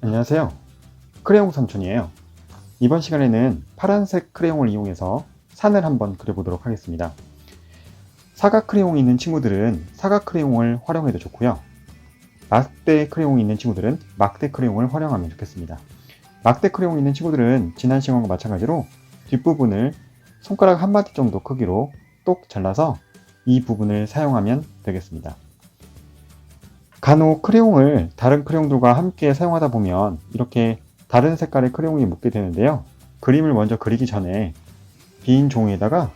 안녕하세요. 크레용 삼촌이에요. 이번 시간에는 파란색 크레용을 이용해서 산을 한번 그려보도록 하겠습니다. 사각 크레용이 있는 친구들은 사각 크레용을 활용해도 좋고요. 막대 크레용이 있는 친구들은 막대 크레용을 활용하면 좋겠습니다. 막대 크레용이 있는 친구들은 지난 시간과 마찬가지로 뒷부분을 손가락 한 마디 정도 크기로 똑 잘라서 이 부분을 사용하면 되겠습니다. 간혹 크레용을 다른 크레용들과 함께 사용하다 보면 이렇게 다른 색깔의 크레용이 묻게 되는데요. 그림을 먼저 그리기 전에 빈 종이에다가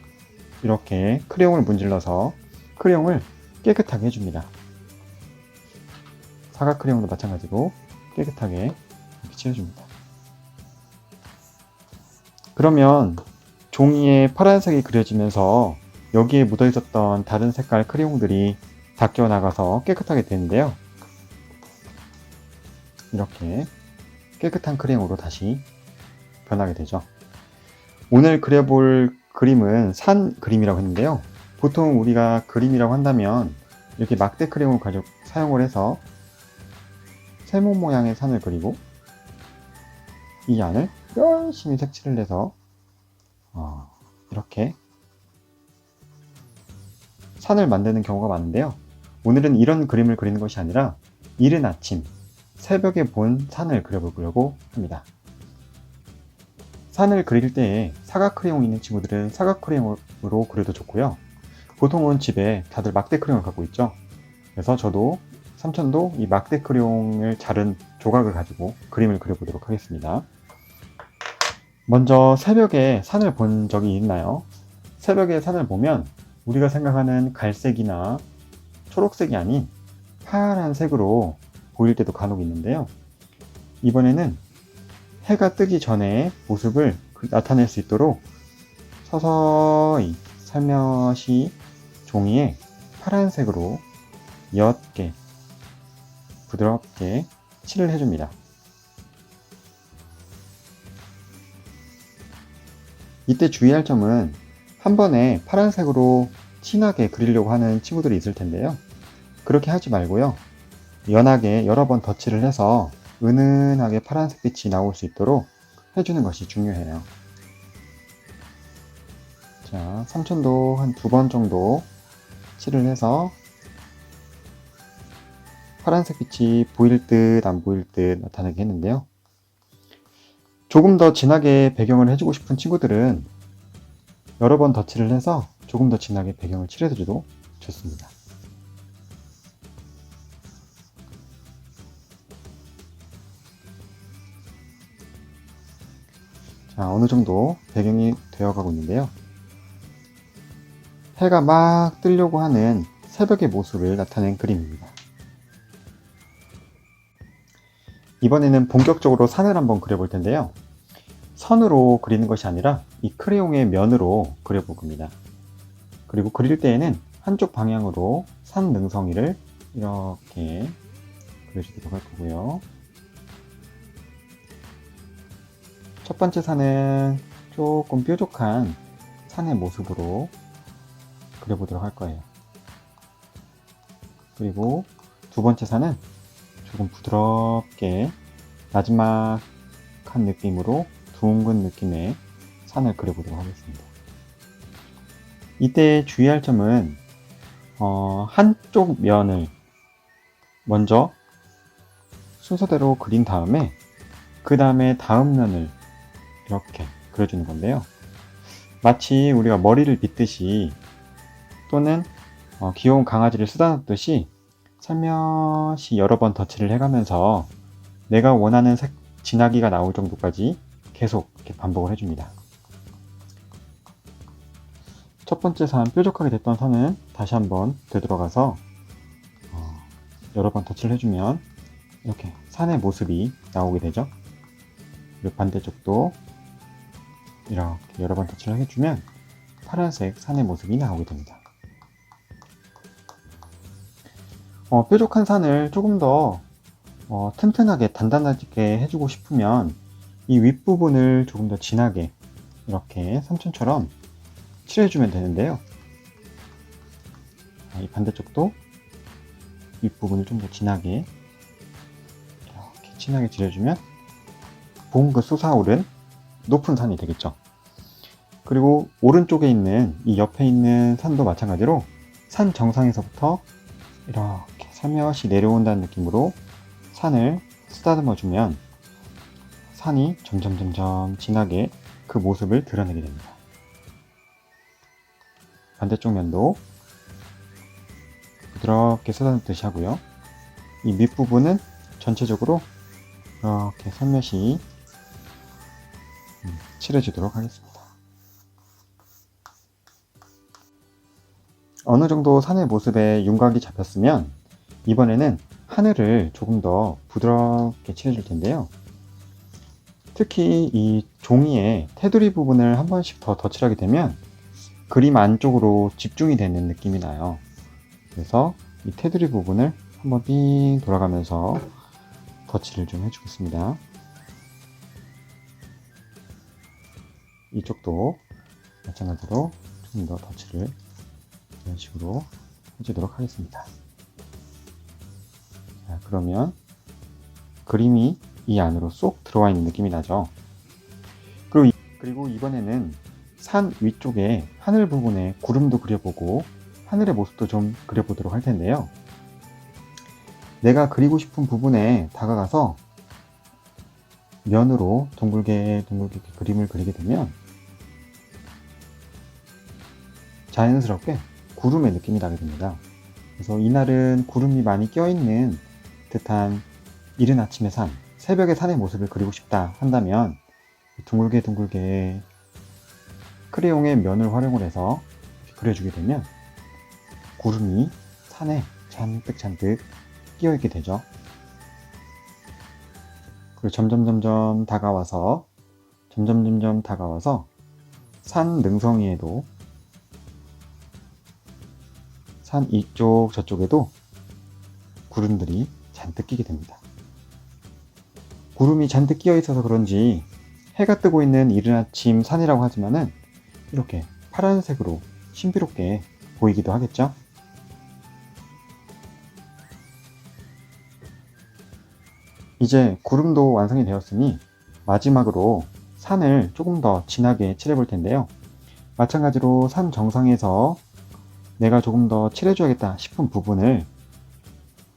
이렇게 크레용을 문질러서 크레용을 깨끗하게 해줍니다. 사각 크레용도 마찬가지로 깨끗하게 이렇게 칠해줍니다. 그러면 종이에 파란색이 그려지면서 여기에 묻어 있었던 다른 색깔 크레용들이 닦여 나가서 깨끗하게 되는데요. 이렇게 깨끗한 크레용으로 다시 변하게 되죠. 오늘 그려볼 그림은 산 그림이라고 했는데요. 보통 우리가 그림이라고 한다면 이렇게 막대 크레용을 사용을 해서 세모 모양의 산을 그리고 이 안을 열심히 색칠을 해서 이렇게 산을 만드는 경우가 많은데요. 오늘은 이런 그림을 그리는 것이 아니라 이른 아침 새벽에 본 산을 그려보려고 합니다. 산을 그릴 때에 사각 크레용이 있는 친구들은 사각 크레용으로 그려도 좋고요. 보통은 집에 다들 막대 크레용을 갖고 있죠. 그래서 저도 삼촌도 이 막대 크레용을 자른 조각을 가지고 그림을 그려보도록 하겠습니다. 먼저 새벽에 산을 본 적이 있나요? 새벽에 산을 보면 우리가 생각하는 갈색이나 초록색이 아닌 파란색으로 보일 때도 간혹 있는데요. 이번에는 해가 뜨기 전에 모습을 나타낼 수 있도록 서서히 살며시 종이에 파란색으로 옅게 부드럽게 칠을 해줍니다. 이때 주의할 점은 한 번에 파란색으로 진하게 그리려고 하는 친구들이 있을 텐데요. 그렇게 하지 말고요. 연하게 여러 번 덧칠을 해서 은은하게 파란색 빛이 나올 수 있도록 해주는 것이 중요해요. 자, 삼촌도 한 2번 정도 칠을 해서 파란색 빛이 보일 듯 안 보일 듯 나타나게 했는데요. 조금 더 진하게 배경을 해주고 싶은 친구들은 여러 번 덧칠을 해서 조금 더 진하게 배경을 칠해줘도 좋습니다. 자, 어느 정도 배경이 되어가고 있는데요. 해가 막 뜨려고 하는 새벽의 모습을 나타낸 그림입니다. 이번에는 본격적으로 산을 한번 그려볼 텐데요. 선으로 그리는 것이 아니라 이 크레용의 면으로 그려볼 겁니다. 그리고 그릴 때에는 한쪽 방향으로 산 능성이를 이렇게 그려주도록 할 거고요. 첫 번째 산은 조금 뾰족한 산의 모습으로 그려보도록 할 거예요. 그리고 두 번째 산은 조금 부드럽게 마지막한 느낌으로 둥근 느낌의 산을 그려보도록 하겠습니다. 이때 주의할 점은 한쪽 면을 먼저 순서대로 그린 다음에 그 다음에 다음 면을 이렇게 그려주는 건데요. 마치 우리가 머리를 빗듯이 또는 귀여운 강아지를 쓰다듬듯이 살며시 여러 번 덧칠을 해가면서 내가 원하는 색 진하기가 나올 정도까지 계속 이렇게 반복을 해줍니다. 첫 번째 산, 뾰족하게 됐던 선은 다시 한번 되돌아가서 여러 번 덧칠을 해주면 이렇게 산의 모습이 나오게 되죠. 그리고 반대쪽도 이렇게 여러 번 덧칠을 해주면 파란색 산의 모습이 나오게 됩니다. 뾰족한 산을 조금 더 튼튼하게 단단하게 해주고 싶으면 이 윗부분을 조금 더 진하게 이렇게 삼촌처럼 칠해주면 되는데요. 이 반대쪽도 윗부분을 좀 더 진하게 이렇게 진하게 칠해주면 봉그 솟아오른 높은 산이 되겠죠. 그리고 오른쪽에 있는 이 옆에 있는 산도 마찬가지로 산 정상에서부터 이렇게 살며시 내려온다는 느낌으로 산을 쓰다듬어 주면 산이 점점 진하게 그 모습을 드러내게 됩니다. 반대쪽 면도 부드럽게 쓰다듬듯이 하고요. 이 밑부분은 전체적으로 이렇게 살며시 칠해주도록 하겠습니다. 어느 정도 산의 모습에 윤곽이 잡혔으면 이번에는 하늘을 조금 더 부드럽게 칠해줄 텐데요. 특히 이 종이의 테두리 부분을 한 번씩 더 덧칠하게 되면 그림 안쪽으로 집중이 되는 느낌이 나요. 그래서 이 테두리 부분을 한번 삥 돌아가면서 덧칠을 좀 해주겠습니다. 이쪽도 마찬가지로 좀 더 덧칠을 이런 식으로 해주도록 하겠습니다. 자, 그러면 그림이 이 안으로 쏙 들어와 있는 느낌이 나죠. 그리고 이번에는 산 위쪽에 하늘 부분에 구름도 그려보고 하늘의 모습도 좀 그려보도록 할 텐데요. 내가 그리고 싶은 부분에 다가가서 면으로 둥글게 그림을 그리게 되면 자연스럽게 구름의 느낌이 나게 됩니다. 그래서 이날은 구름이 많이 껴있는 듯한 이른 아침의 산, 새벽의 산의 모습을 그리고 싶다 한다면 둥글게 크레용의 면을 활용을 해서 그려주게 되면 구름이 산에 잔뜩 끼어있게 되죠. 그리고 점점 다가와서 산 능성이에도 산 이쪽 저쪽에도 구름들이 잔뜩 끼게 됩니다. 구름이 잔뜩 끼어 있어서 그런지 해가 뜨고 있는 이른 아침 산이라고 하지만은 이렇게 파란색으로 신비롭게 보이기도 하겠죠. 이제 구름도 완성이 되었으니 마지막으로 산을 조금 더 진하게 칠해 볼 텐데요. 마찬가지로 산 정상에서 내가 조금 더 칠해줘야겠다 싶은 부분을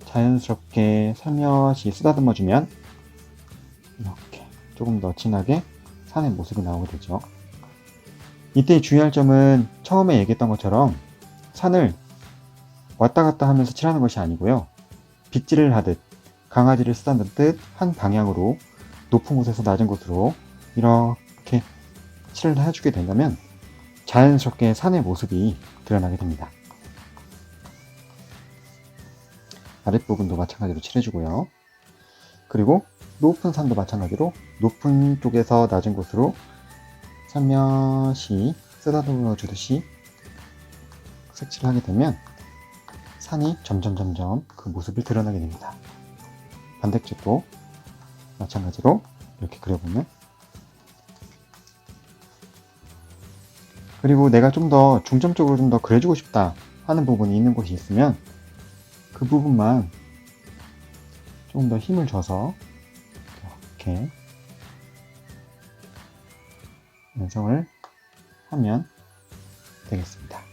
자연스럽게 살며시 쓰다듬어 주면 이렇게 조금 더 진하게 산의 모습이 나오게 되죠. 이때 주의할 점은 처음에 얘기했던 것처럼 산을 왔다 갔다 하면서 칠하는 것이 아니고요. 빗질을 하듯 강아지를 쓰다듬듯 한 방향으로 높은 곳에서 낮은 곳으로 이렇게 칠을 해주게 된다면 자연스럽게 산의 모습이 드러나게 됩니다. 아랫부분도 마찬가지로 칠해주고요. 그리고 높은 산도 마찬가지로 높은 쪽에서 낮은 곳으로 살며시 쓰다듬어 주듯이 색칠을 하게 되면 산이 점점 그 모습을 드러나게 됩니다. 반대쪽도 마찬가지로 이렇게 그려보면, 그리고 내가 좀 더 중점적으로 좀 더 그려주고 싶다 하는 부분이 있는 곳이 있으면 그 부분만 조금 더 힘을 줘서 이렇게 연상을 하면 되겠습니다.